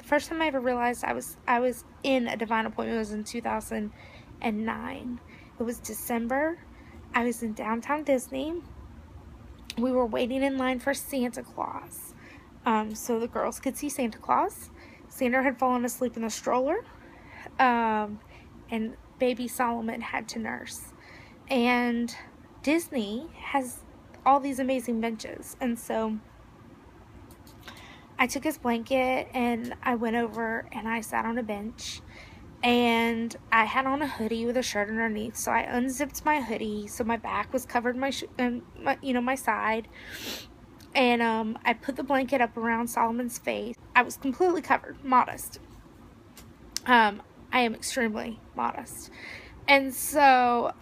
first time I ever realized I was in a divine appointment was in 2009. It was December. I was in downtown Disney. We were waiting in line for Santa Claus, so the girls could see Santa Claus. Santa had fallen asleep in the stroller, and baby Solomon had to nurse. And Disney has all these amazing benches, and so I took his blanket and I went over and I sat on a bench, and I had on a hoodie with a shirt underneath, so I unzipped my hoodie so my back was covered, my side, and I put the blanket up around Solomon's face. I was completely covered, modest. I am extremely modest. And so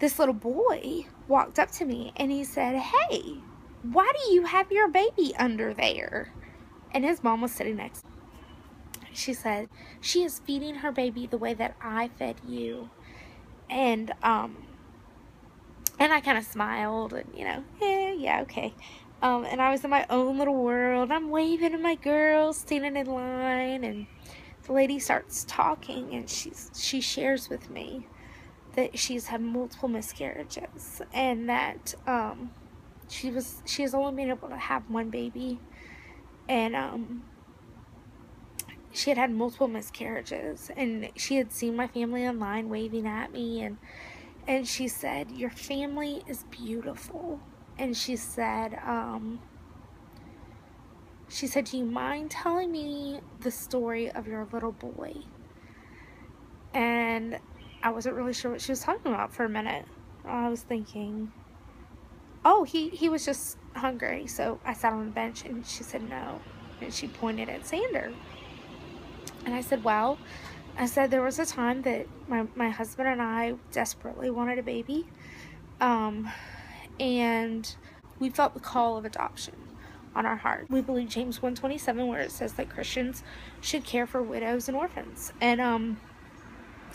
this little boy walked up to me and he said, "Hey, why do you have your baby under there?" And his mom was sitting next to me. She said, "She is feeding her baby the way that I fed you." And I kind of smiled and, yeah, okay. And I was in my own little world. I'm waving to my girls standing in line, and the lady starts talking, and she shares with me that she's had multiple miscarriages, and that she has only been able to have one baby, and she had multiple miscarriages, and she had seen my family online waving at me, and she said, "Your family is beautiful." And she said, "Do you mind telling me the story of your little boy?" And I wasn't really sure what she was talking about for a minute. I was thinking, oh, he was just hungry. So I sat on the bench, and she said, "No." And she pointed at Xander. And I said, "Well," I said, "there was a time that my husband and I desperately wanted a baby. And we felt the call of adoption on our heart. We believe James 1:27, where it says that Christians should care for widows and orphans." And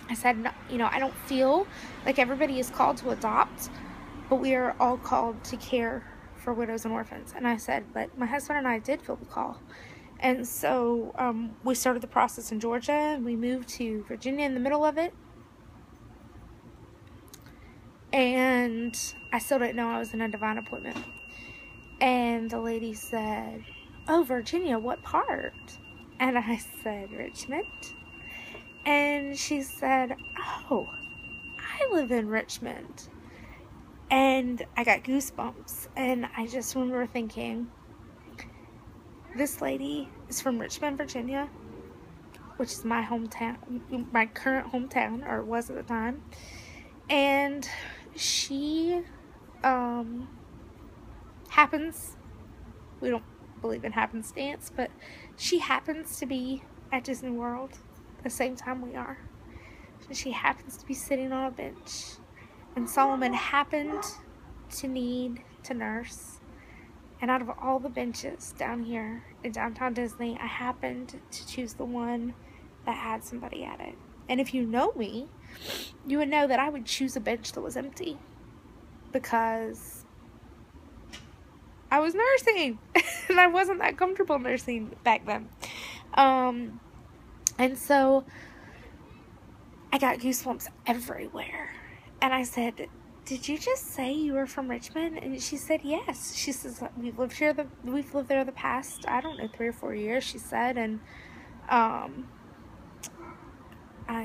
I said, "No, I don't feel like everybody is called to adopt, but we are all called to care for widows and orphans." And I said, "But my husband and I did feel the call." And so we started the process in Georgia, and we moved to Virginia in the middle of it. And I still didn't know I was in a divine appointment. And the lady said, "Oh, Virginia, what part?" And I said, "Richmond." And she said, "Oh, I live in Richmond." And I got goosebumps. And I just remember thinking, this lady is from Richmond, Virginia, which is my hometown, my current hometown, or was at the time. And she happens, we don't believe in happenstance, but she happens to be at Disney World the same time we are. So she happens to be sitting on a bench, and Solomon happened to need to nurse. And out of all the benches down here in downtown Disney, I happened to choose the one that had somebody at it. And if you know me, you would know that I would choose a bench that was empty, because I was nursing and I wasn't that comfortable nursing back then. And so I got goosebumps everywhere. And I said, "Did you just say you were from Richmond?" And she said, "Yes." She says, we've lived there the past, I don't know, 3 or 4 years," she said. And I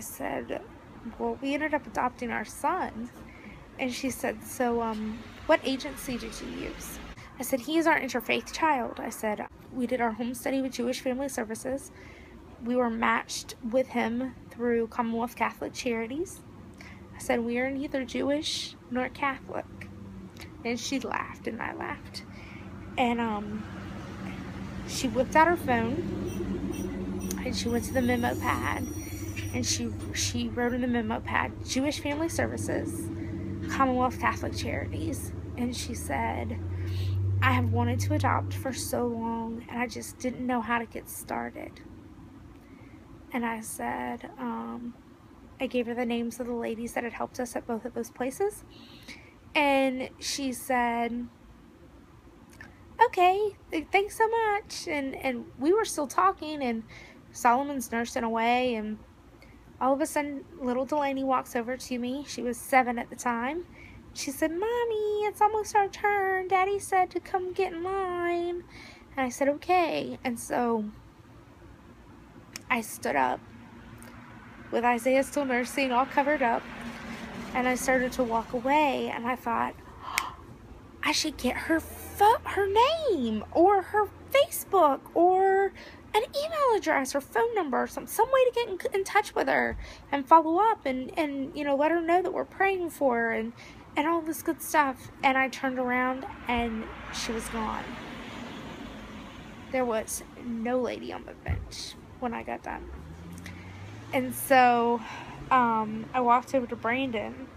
said, "Well, we ended up adopting our son." And she said, "So, what agency did you use?" I said, "He is our interfaith child." I said, "We did our home study with Jewish Family Services. We were matched with him through Commonwealth Catholic Charities." I said, "We are neither Jewish nor Catholic." And she laughed, and I laughed. And she whipped out her phone, and she went to the memo pad, and she wrote in the memo pad, "Jewish Family Services, Commonwealth Catholic Charities." And she said, "I have wanted to adopt for so long, and I just didn't know how to get started." And I said, I gave her the names of the ladies that had helped us at both of those places. And she said, okay, thanks so much. And we were still talking, and Solomon's nursing away, and all of a sudden, little Delaney walks over to me. She was 7 at the time. She said, Mommy, it's almost our turn. Daddy said to come get in line. And I said, okay. And so I stood up with Isaiah still nursing, all covered up. And I started to walk away. And I thought, I should get her name or her Facebook or an email address or phone number or some way to get in touch with her and follow up and let her know that we're praying for her and all this good stuff. And I turned around and she was gone. There was no lady on the bench when I got done. And so I walked over to Brandon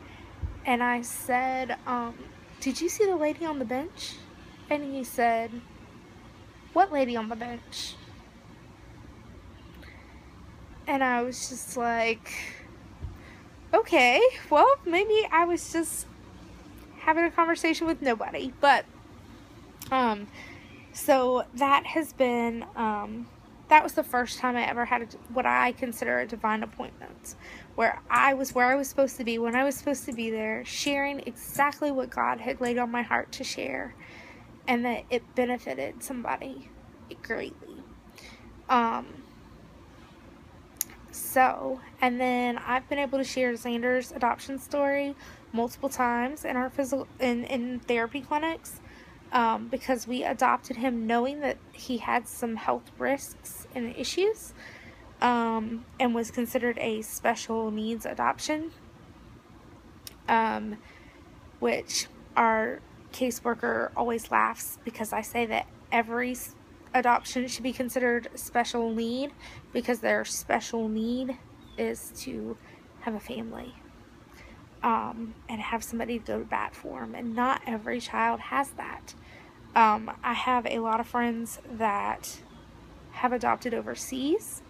and I said, did you see the lady on the bench? And he said, what lady on the bench? And I was just like, okay, well, maybe I was just having a conversation with nobody. But, so that has been, that was the first time I ever had what I consider a divine appointment, where I was supposed to be, when I was supposed to be there, sharing exactly what God had laid on my heart to share, and that it benefited somebody greatly. So, and then I've been able to share Xander's adoption story multiple times in our in therapy clinics, because we adopted him knowing that he had some health risks and issues, and was considered a special needs adoption, which our caseworker always laughs because I say that every adoption should be considered special need, because their special need is to have a family, and have somebody to go to bat for them, and not every child has that. I have a lot of friends that have adopted overseas,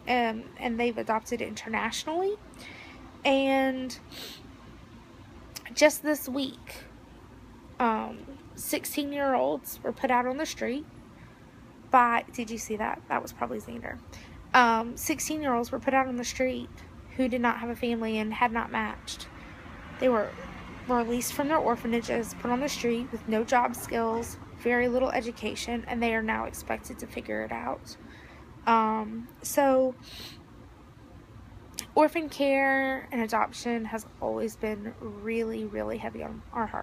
and they've adopted internationally, and just this week, 16-year-olds were put out on the street by, did you see that? That was probably Xander. 16-year-olds were put out on the street who did not have a family and had not matched. They were released from their orphanages, put on the street with no job skills, very little education, and they are now expected to figure it out. So orphan care and adoption has always been really, really heavy on our heart.